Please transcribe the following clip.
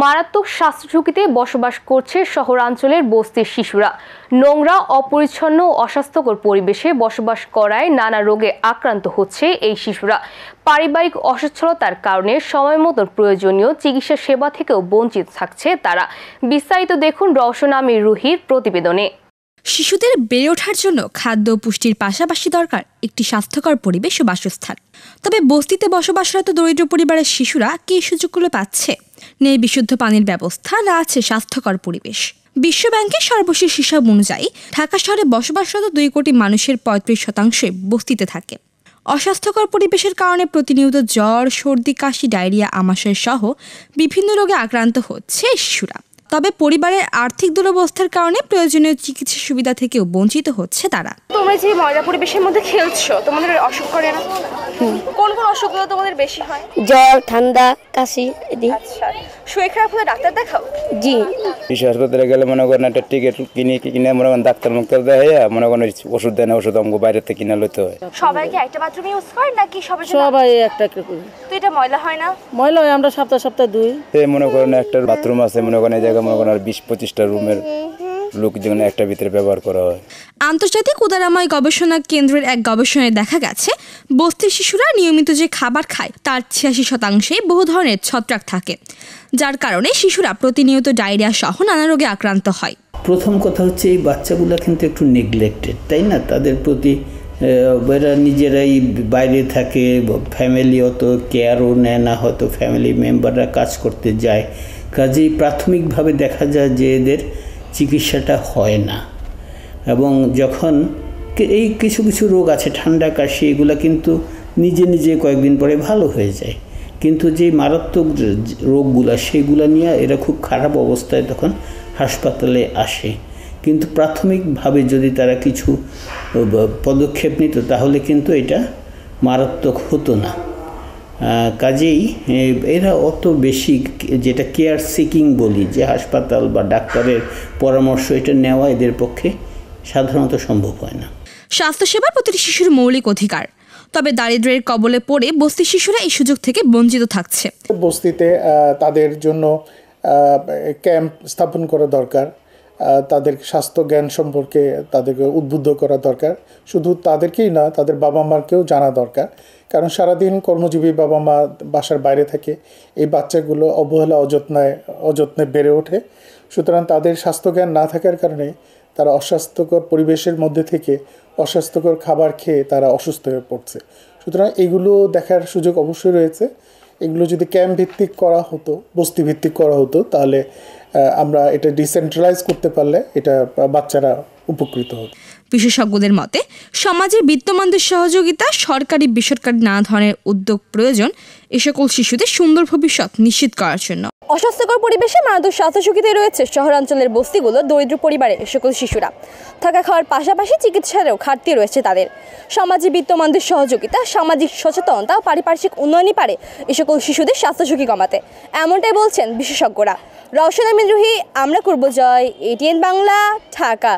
মারাত্মক স্বাস্থ্য ঝুঁকিতে বসবাস করছে শহরাঞ্চলের বস্তির শিশুরা। নোংরা, অপরিচ্ছন্ন ও অস্বাস্থ্যকর পরিবেশে বসবাস করায় নানা রোগে আক্রান্ত হচ্ছে এই শিশুরা। পারিবারিক অসচ্ছলতার কারণে সময় মতো প্রয়োজনীয় চিকিৎসা সেবা থেকেও বঞ্চিত থাকছে তারা। বিস্তারিত দেখুন রওশন আমির রুহির প্রতিবেদনে। শিশুদের বেড়ে ওঠার জন্য খাদ্য পুষ্টির পাশাপাশি দরকার একটি স্বাস্থ্যকর পরিবেশ ও বাসস্থান। তবে বস্তিতে বসবাসরত দরিদ্র পরিবারের শিশুরা কি সুযোগগুলো পাচ্ছে? নেই বিশুদ্ধ পানির ব্যবস্থা, না আছে স্বাস্থ্যকর পরিবেশ। বিশ্ব ব্যাংকের সর্বশেষ হিসাব অনুযায়ী ঢাকা শহরে বসবাসরত 2 কোটি মানুষের 35% বস্তিতে থাকে। অস্বাস্থ্যকর পরিবেশের কারণে প্রতিনিয়ত জ্বর, সর্দি, কাশি, ডায়রিয়া, আমাশয় সহ বিভিন্ন রোগে আক্রান্ত হচ্ছে শিশুরা। তবে পরিবারের আর্থিক দুরবস্থার কারণে প্রয়োজনীয় চিকিৎসা সুবিধা থেকেও বঞ্চিত হচ্ছে তারা। তোমরা যে ময়লা পরিবেশের মধ্যে খেলছো, তোমাদের অসুখ করে না? কোন কোন অসুখগুলো তোমাদের বেশি হয়? জ্বর, ঠান্ডা, কাশি। আচ্ছা, শরীর খারাপ হলে ডাক্তার দেখাও? জি। শিশু হাসপাতালে গেলে মনে করেন একটা টিকিট কিনে মনে করেন ডাক্তার দেখাইয়া মনে করেন ওষুধ দেয় না, ওষুধ আমাকে বাইরে থেকে কিনে লইতে হয়। সবাইকে একটা বাথরুম ইউজ করে নাকি সবাই একটা করি? তো এটা ময়লা হয় না? ময়লা হয়, আমরা সপ্তাহে ধুই। মনে করেন একটা বাথরুম আছে, মনে করেন এই জায়গায় মনে করেন 20-25টা রুমের লোক যেন একটা ভিতরে ব্যবহার করা হয়। আন্তর্জাতিক উদারাময় গবেষণা কেন্দ্রের এক গবেষণায় দেখা গেছে, বস্তির শিশুরা নিয়মিত যে খাবার খায় তার 86% বহু ধরনের ছত্রাক থাকে, যার কারণে শিশুরা প্রতিনিয়ত ডায়রিয়া সহ নানা রোগে আক্রান্ত হয়। প্রথম কথা হচ্ছে এই বাচ্চাগুলো কিন্তু একটু নেগলেক্টেড, তাই না? তাদের প্রতি এরা নিজেরাই বাইরে থাকে, ফ্যামিলি অত কেয়ারও নেয় না, হয়তো ফ্যামিলি মেম্বাররা কাজ করতে যায়, কাজেই প্রাথমিকভাবে দেখা যায় যে এদের চিকিৎসাটা হয় না। এবং যখন এই কিছু কিছু রোগ আছে, ঠান্ডা, কাশি, এগুলো কিন্তু নিজে নিজে কয়েকদিন পরে ভালো হয়ে যায়, কিন্তু যে মারাত্মক রোগগুলো সেগুলো নিয়ে এরা খুব খারাপ অবস্থায় তখন হাসপাতালে আসে। কিন্তু প্রাথমিকভাবে যদি তারা কিছু পদক্ষেপ নিত তাহলে কিন্তু এটা মারাত্মক হতো না। কাজেই এরা অত বেশি যেটা কেয়ার সিকিং বলি, যে হাসপাতাল বা ডাক্তারের পরামর্শ এটা নেওয়া এদের পক্ষে সাধারণত সম্ভব হয় না। স্বাস্থ্যসেবা প্রতিটি শিশুর মৌলিক অধিকার, তবে দারিদ্র্যের কবলে পড়ে বস্তি শিশুরা এই সুযোগ থেকে বঞ্চিত থাকছে। বস্তিতে তাদের জন্য ক্যাম্প স্থাপন করা দরকার, তাদের স্বাস্থ্য জ্ঞান সম্পর্কে তাদেরকে উদ্বুদ্ধ করা দরকার। শুধু তাদেরকেই না, তাদের বাবা মাকেও জানা দরকার, কারণ সারাদিন কর্মজীবী বাবা মা বাসার বাইরে থাকে, এই বাচ্চাগুলো অবহেলা অযত্নে বেড়ে ওঠে। সুতরাং তাদের স্বাস্থ্যজ্ঞান না থাকার কারণে তারা অস্বাস্থ্যকর পরিবেশের মধ্যে থেকে অস্বাস্থ্যকর খাবার খেয়ে তারা অসুস্থ হয়ে পড়ছে। সুতরাং এগুলো দেখার সুযোগ অবশ্যই রয়েছে। এগুলো যদি ক্যাম্প ভিত্তিক করা হতো, বস্তি ভিত্তিক করা হতো, তাহলে আমরা এটা ডিসেন্ট্রালাইজ করতে পারলে এটা বাচ্চারা উপকৃত হতো। বিশেষজ্ঞদের মতে সমাজের বিত্তমানদের সহযোগিতা, সরকারি বেসরকারি নানা ধরনের উদ্যোগ প্রয়োজন এ সকল শিশুদের সুন্দর ভবিষ্যৎ নিশ্চিত করার জন্য। অস্বাস্থ্যকর পরিবেশে মারাত্মক স্বাস্থ্য ঝুঁকিতে রয়েছে শহরাঞ্চলের বস্তিগুলো দরিদ্র পরিবারে এ সকল শিশুরা। থাকা খাওয়ার পাশাপাশি চিকিৎসারও ঘাটতি রয়েছে তাদের। সমাজে বিত্তমানদের সহযোগিতা, সামাজিক সচেতনতা ও পারিপার্শ্বিক উন্নয়নই পারে এ সকল শিশুদের স্বাস্থ্য ঝুঁকি কমাতে, এমনটাই বলছেন বিশেষজ্ঞরা। রওশন আমির রুহি, আমরা করব জয়, ATN বাংলা, ঢাকা।